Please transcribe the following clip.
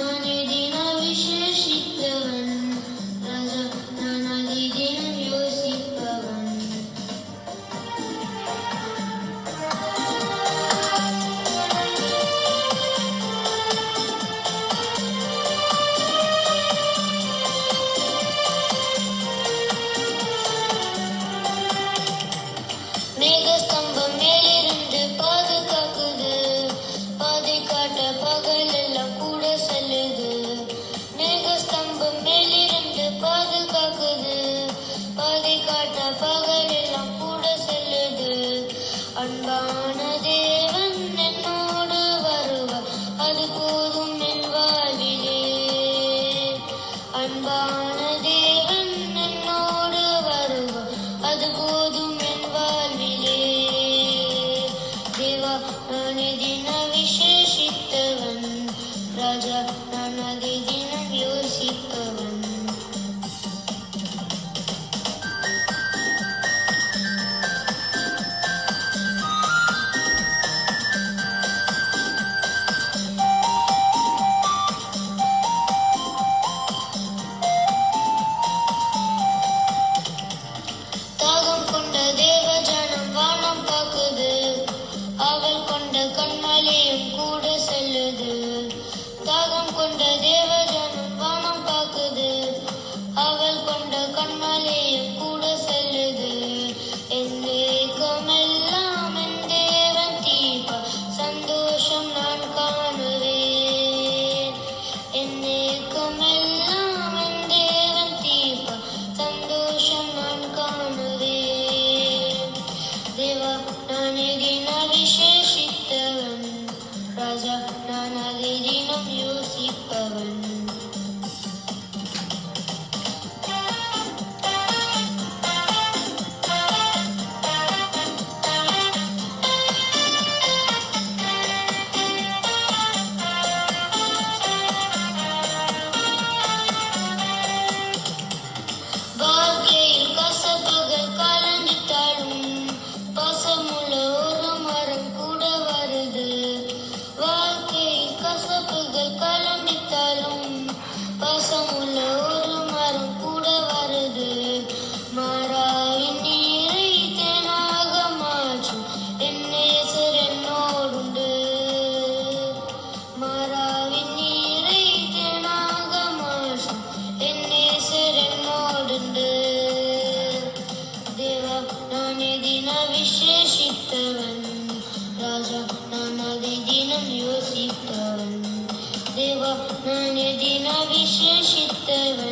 நானே தின விசேஷித்தவன் ராஜா நான் அதிதினம் யோசிப்பவன் மேகஸ்தம்பம் மேலிருந்து பாதுகாக்குது பாதை காட்ட பகல் எல்லாம் கூட செல்லுது மேகஸ்தம்பம் மேலிருந்து பாதுகாக்குது பாதை காட்ட பகல் எல்லாம் கூட செல்லுது அன்பான தேவன் என்னோடு வருவார் அது போதும் என் வாழ்விலே அன்பான தேவன் என்னோடு வருவார் அது போதும் என் வாழ்விலே தேவா நானே தின விசேஷித்தவன் ராஜா நான் அதை தினம் யோசிப்பவன் தாகம் கொண்ட தேவஜனம் வானம் காக்குது அவள் கொண்ட கண்மலையும் கூட செல்லுது தாகம் கொண்ட தேவஜனம் வானம் காக்குது அவள் கொண்ட கண்மலையும் கூட செல்லுது என் ஏக்கமெல்லாம் என் தேவன் தீப சந்தோஷம் நான் காணுவேன் என் ஏக்கமெல்லாம் என் தேவன் தீப சந்தோஷம் நான் காணுவேன் தேவா நானே தின விசேஷித்தவன் ராஜா நான் அதை தினம் யோசிப்பவன் வாழ்க்கையில் கசப்புகள் கலந்திட்டாலும் பாசமுள்ள ஒரு மரம் கூட வருது வாழ்க்கையில் கசப்புகள் கலந்திட்டாலும் பாசமுள்ள ஒரு மரம் கூட வருது மாறாவின் நீரை தேனாக மாற்றும் என் நேசர் என்னோடுண்டு மாறாவின் நீரை தேனாக மாற்றும் என் நேசர் என்னோடுண்டு தேவா நானே தின விசேஷித்தவன் ராஜா நான் அதை தினம் யோசித்தவன் தேவா நானே தின விசேஷித்தவன்